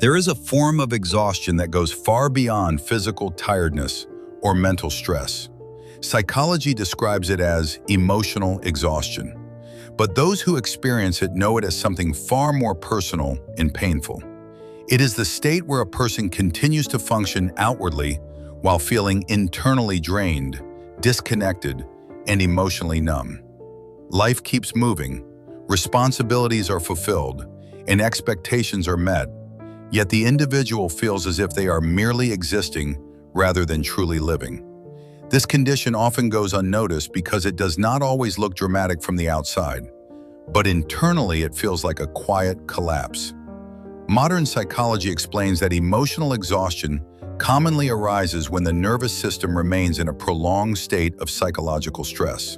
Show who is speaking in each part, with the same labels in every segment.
Speaker 1: There is a form of exhaustion that goes far beyond physical tiredness or mental stress. Psychology describes it as emotional exhaustion, but those who experience it know it as something far more personal and painful. It is the state where a person continues to function outwardly while feeling internally drained, disconnected, and emotionally numb. Life keeps moving, responsibilities are fulfilled, and expectations are met, yet the individual feels as if they are merely existing rather than truly living. This condition often goes unnoticed because it does not always look dramatic from the outside, but internally it feels like a quiet collapse. Modern psychology explains that emotional exhaustion commonly arises when the nervous system remains in a prolonged state of psychological stress.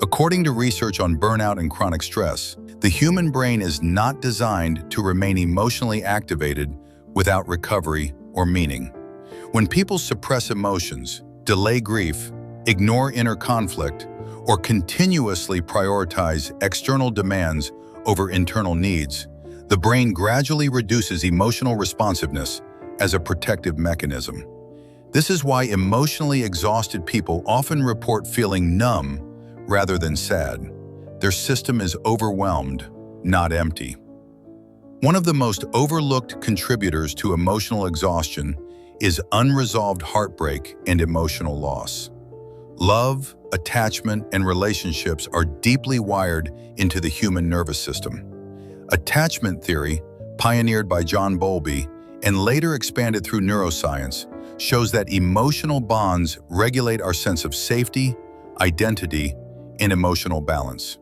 Speaker 1: According to research on burnout and chronic stress, the human brain is not designed to remain emotionally activated without recovery or meaning. When people suppress emotions, delay grief, ignore inner conflict, or continuously prioritize external demands over internal needs, the brain gradually reduces emotional responsiveness as a protective mechanism. This is why emotionally exhausted people often report feeling numb rather than sad. Their system is overwhelmed, not empty. One of the most overlooked contributors to emotional exhaustion is unresolved heartbreak and emotional loss. Love, attachment, and relationships are deeply wired into the human nervous system. Attachment theory, pioneered by John Bowlby and later expanded through neuroscience, shows that emotional bonds regulate our sense of safety, identity, and emotional balance.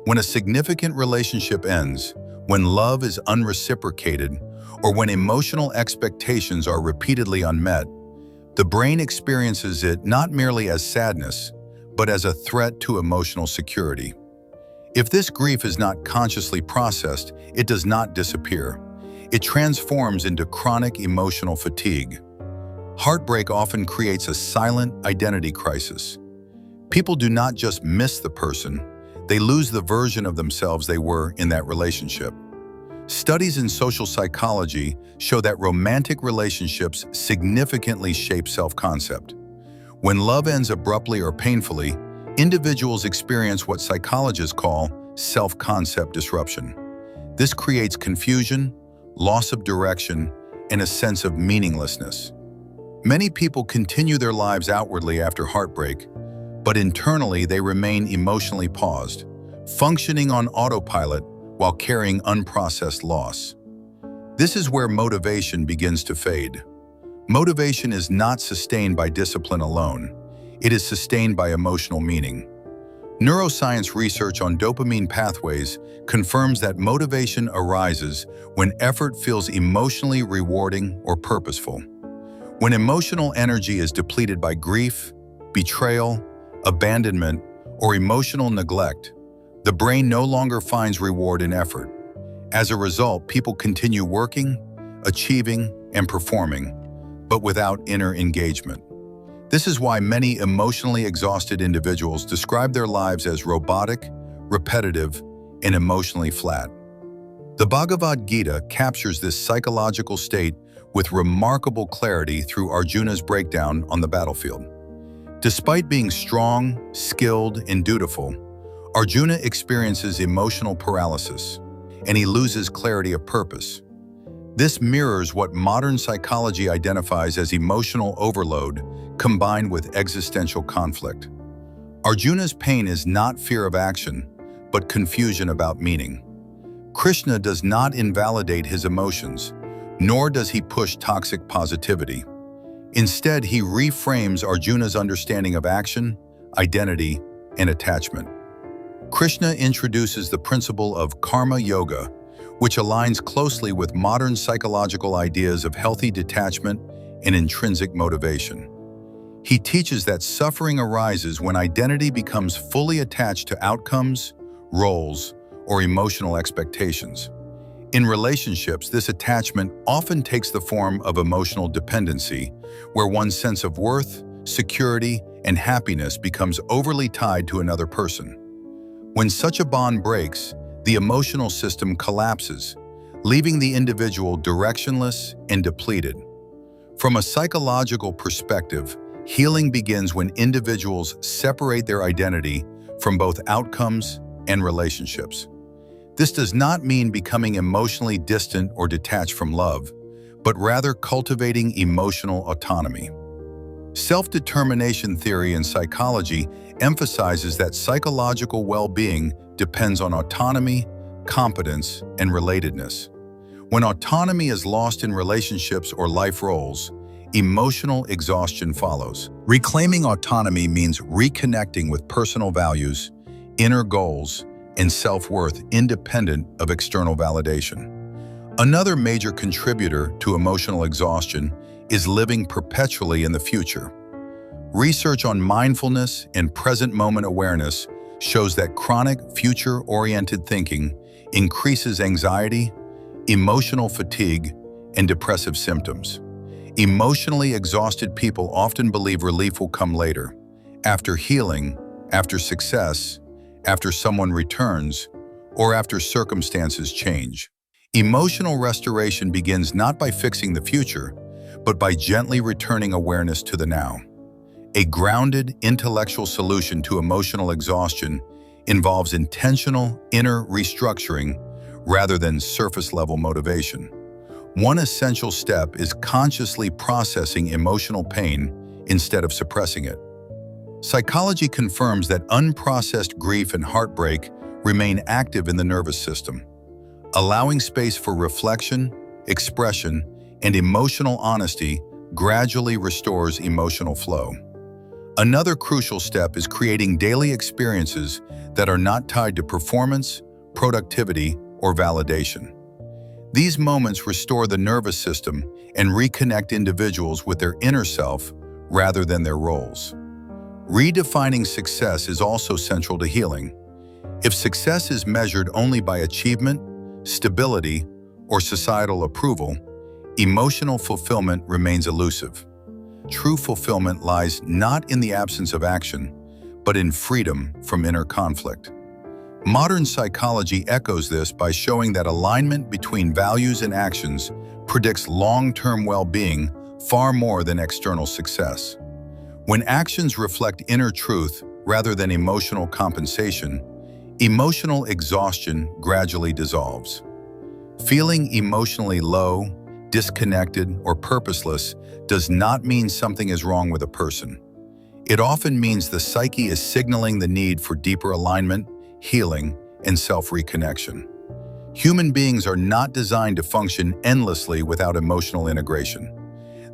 Speaker 1: When a significant relationship ends, when love is unreciprocated, or when emotional expectations are repeatedly unmet, the brain experiences it not merely as sadness, but as a threat to emotional security. If this grief is not consciously processed, it does not disappear. It transforms into chronic emotional fatigue. Heartbreak often creates a silent identity crisis. People do not just miss the person, they lose the version of themselves they were in that relationship. Studies in social psychology show that romantic relationships significantly shape self-concept. When love ends abruptly or painfully, individuals experience what psychologists call self-concept disruption. This creates confusion, loss of direction, and a sense of meaninglessness. Many people continue their lives outwardly after heartbreak, but internally they remain emotionally paused, functioning on autopilot while carrying unprocessed loss. This is where motivation begins to fade. Motivation is not sustained by discipline alone. It is sustained by emotional meaning. Neuroscience research on dopamine pathways confirms that motivation arises when effort feels emotionally rewarding or purposeful. When emotional energy is depleted by grief, betrayal, abandonment, or emotional neglect, the brain no longer finds reward in effort. As a result, people continue working, achieving, and performing, but without inner engagement. This is why many emotionally exhausted individuals describe their lives as robotic, repetitive, and emotionally flat. The Bhagavad Gita captures this psychological state with remarkable clarity through Arjuna's breakdown on the battlefield. Despite being strong, skilled, and dutiful, Arjuna experiences emotional paralysis, and he loses clarity of purpose. This mirrors what modern psychology identifies as emotional overload combined with existential conflict. Arjuna's pain is not fear of action, but confusion about meaning. Krishna does not invalidate his emotions, nor does he push toxic positivity. Instead, he reframes Arjuna's understanding of action, identity, and attachment. Krishna introduces the principle of karma yoga, which aligns closely with modern psychological ideas of healthy detachment and intrinsic motivation. He teaches that suffering arises when identity becomes fully attached to outcomes, roles, or emotional expectations. In relationships, this attachment often takes the form of emotional dependency, where one's sense of worth, security, and happiness becomes overly tied to another person. When such a bond breaks, the emotional system collapses, leaving the individual directionless and depleted. From a psychological perspective, healing begins when individuals separate their identity from both outcomes and relationships. This does not mean becoming emotionally distant or detached from love, but rather cultivating emotional autonomy. Self-determination theory in psychology emphasizes that psychological well-being depends on autonomy, competence, and relatedness. When autonomy is lost in relationships or life roles, emotional exhaustion follows. Reclaiming autonomy means reconnecting with personal values, inner goals, and self-worth independent of external validation. Another major contributor to emotional exhaustion is living perpetually in the future. Research on mindfulness and present moment awareness shows that chronic future-oriented thinking increases anxiety, emotional fatigue, and depressive symptoms. Emotionally exhausted people often believe relief will come later, after healing, after success, after someone returns, or after circumstances change. Emotional restoration begins not by fixing the future, but by gently returning awareness to the now. A grounded, intellectual solution to emotional exhaustion involves intentional inner restructuring rather than surface-level motivation. One essential step is consciously processing emotional pain instead of suppressing it. Psychology confirms that unprocessed grief and heartbreak remain active in the nervous system. Allowing space for reflection, expression, and emotional honesty gradually restores emotional flow. Another crucial step is creating daily experiences that are not tied to performance, productivity, or validation. These moments restore the nervous system and reconnect individuals with their inner self rather than their roles. Redefining success is also central to healing. If success is measured only by achievement, stability, or societal approval, emotional fulfillment remains elusive. True fulfillment lies not in the absence of action, but in freedom from inner conflict. Modern psychology echoes this by showing that alignment between values and actions predicts long-term well-being far more than external success. When actions reflect inner truth rather than emotional compensation, emotional exhaustion gradually dissolves. Feeling emotionally low, disconnected, or purposeless does not mean something is wrong with a person. It often means the psyche is signaling the need for deeper alignment, healing, and self-reconnection. Human beings are not designed to function endlessly without emotional integration.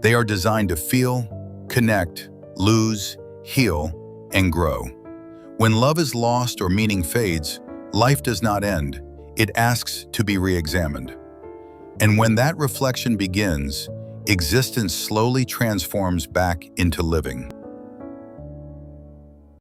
Speaker 1: They are designed to feel, connect, lose, heal, and grow. When love is lost or meaning fades, life does not end. It asks to be re-examined. And when that reflection begins, existence slowly transforms back into living.